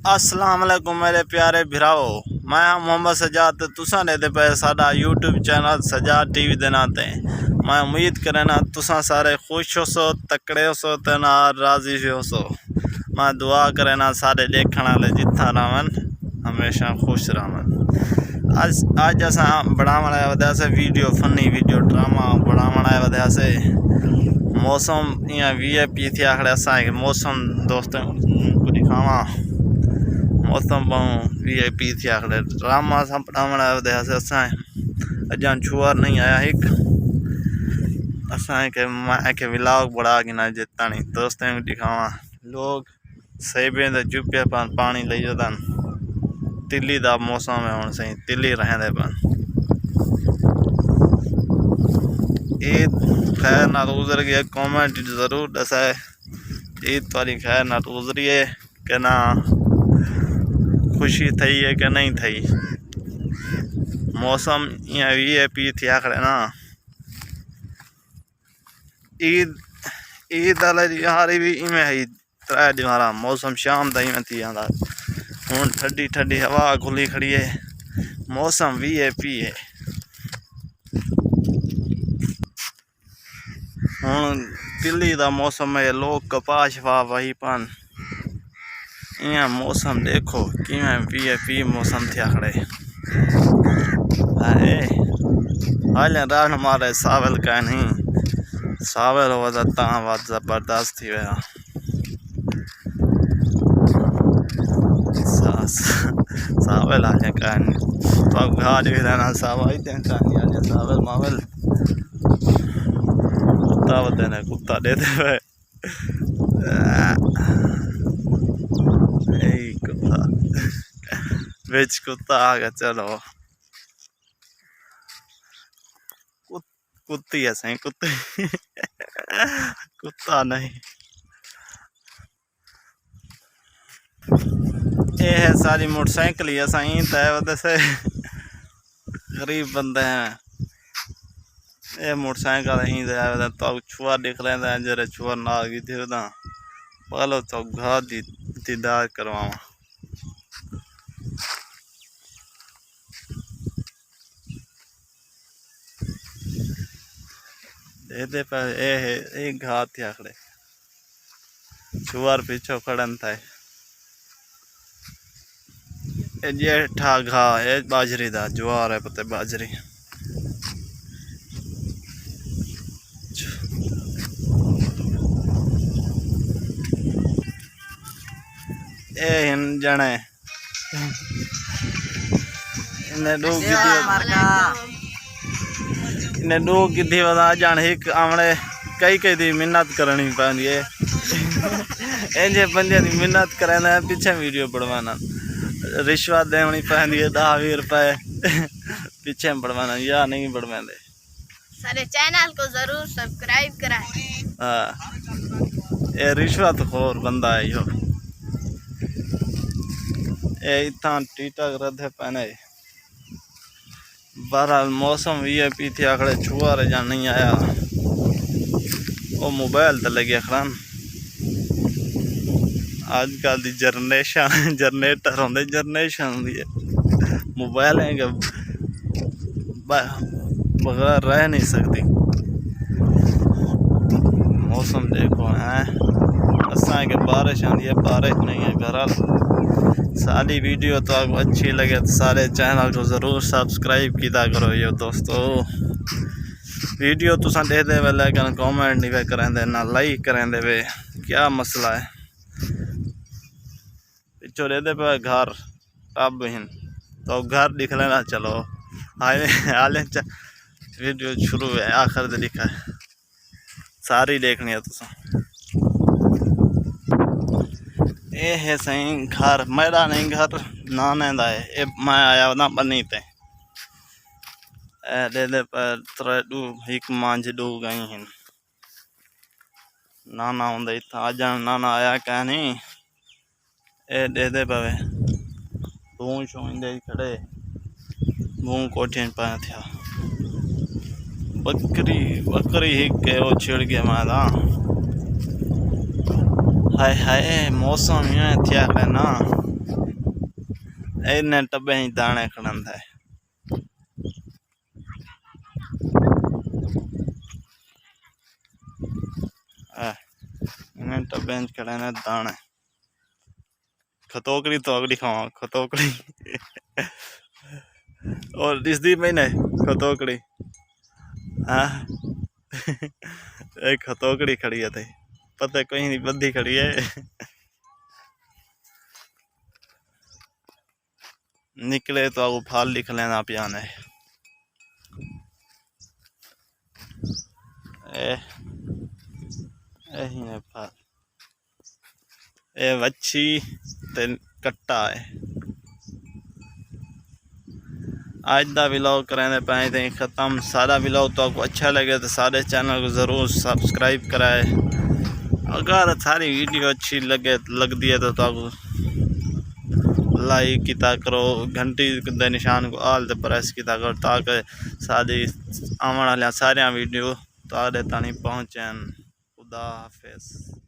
अस्सलाम वालेकुम मेरे प्यारे भिराओ, मैं मोहम्मद सजाद तुसा ने पे साडा यूट्यूब चैनल सजाद टीवी दे नाते। मैं उम्मीद करना तुसा सारे खुश हो सो, तकड़े हो सो, ते राजी हो सो। मैं दुआ करना सारे देखने वाले जिथा रहन हमेशा खुश रहन। आज असा बनाने वजह से वीडियो फनी वीडियो ड्रामा बनाने वजह से मौसम यहाँ VIP थी आखड़े असा मौसम दोस्तों को दिखावा। मौसम VIP थी आखड़े ड्रामा असा बनाने वजह से असा अजा छुआर नहीं आया एक असा के व्लॉग बड़ा गिना जितना नहीं दोस्तों को दिखावा। लोग सेबे दे चुपे पानी ले जान तिल्ली दा मौसम है, हम सही तिल्ली रहते पन। ईद खैर ना गुजर गया, कॉमेंट जरूर दसाए ईद वाली खैर ना गुजरी है कि ना खुशी थी है कि नहीं थी। मौसम यहाँ VIP थी आखड़े ना ईद हारी भी इवें ही 3 दिन मौसम शाम का इवें थी आता। हूँ ठंडी ठंडी हवा खुली खड़ी है, मौसम VIP है। हूँ दिल्ली का मौसम है, लोग कपास शफा वही पन यहाँ मौसम देखो कि VIP मौसम थे खड़े हाल रान मारे सावल का नहीं सावल हो बात जबरदस्त थी वह सावल हाल का तो घाट भी रहना सावल कहानी सावल मावल कुत्ता बते ने कुत्ता देते हुए कुत्ता बिच कुत्ता आ गया। चलो कुत्ती है सही कुत्ती कुत्ता नहीं। ये है सारी मोटरसाइकिल ही सही तय वजह से गरीब बंदे हैं। ये मोटरसाइकिल ही तो छुआ दिख रहे हैं जरे छुआ ना गई थी पहले तो घर दीदार करवावा। दे पर एक घात थी आखड़े छुआर पीछो खड़न था जेठा घा ये बाजरी दा ज्वार है पते बाजरी जने इन्हें दो की वधा जान एक आमने कई दी मिन्नत करनी पैंदी है इंजे बंदे दी मिन्नत कराना पीछे वीडियो बढ़वाना रिश्वत देनी पैंदी है 10-20 रुपए पीछे बढ़वाना या नहीं बढ़वाते। सारे चैनल को जरूर सब्सक्राइब कराएं। हाँ ये रिश्वत खोर बंदा है यो ये इतना टीटा रधे पहने। बहरहाल मौसम VIP थी आखड़े छुआ रहा नहीं आया वो मोबाइल तो लगे खरान आजकल की जनरेटर होंगे जनरेशन होंगी है मोबाइल है कि बगैर रह नहीं सकती। मौसम देखो है असा के बारिश आती है बारिश नहीं है। बहरहाल सारी वीडियो तो आपको अच्छी लगे तो सारे चैनल को ज़रूर सब्सक्राइब किया करो यो दोस्तों। वीडियो तुसा दे दे लेकिन कमेंट नहीं वे करें दे ना लाइक करें दे वे क्या मसला है। पिछो दे दे पे घर अब हिन तो घर दिख लेना। चलो हाले वीडियो शुरू है आखिर से लिखा है सारी देखनी है तुसा। ये है सही घर मेरा नहीं घर नाने दा है ये मैं आया ना बनी ते दे दे पर 3 मांझ 2 गई हैं नाना होंगे इतना आ जान नाना आया क्या नहीं ये दे दे पवे भूं शोंदे खड़े भूं कोठे पाया था बकरी हिक के वो छिड़ गया मादा हाय हाय मौसम यहाँ थिया है ना इन्हें टब्बे ही दाने खड़ंदा है इन्हें टब्बे खड़े ने दाने खतोकड़ी तोकड़ी खावा खतोकड़ी और दिसदी पई ने खतोकड़ी हाँ एक खतोकड़ी खड़ी है थे पता कहीं नहीं बद्धी खड़ी है निकले तो आगू फाल लिख लेना पियाने यही ने फाल ए वच्छी ते कट्टा है आज दा व्लॉग करने पाए थे ख़त्म सारा व्लॉग तो आपको अच्छा लगे तो सारे चैनल को ज़रूर सब्सक्राइब कराए अगर सारी वीडियो अच्छी लगती है तो आपको लाइक किया करो घंटी के निशान को आल ते प्रेस किया करो ताकि सारी आने वाले सारे वीडियो तारे तानी पहुँचन खुदा हाफिज़।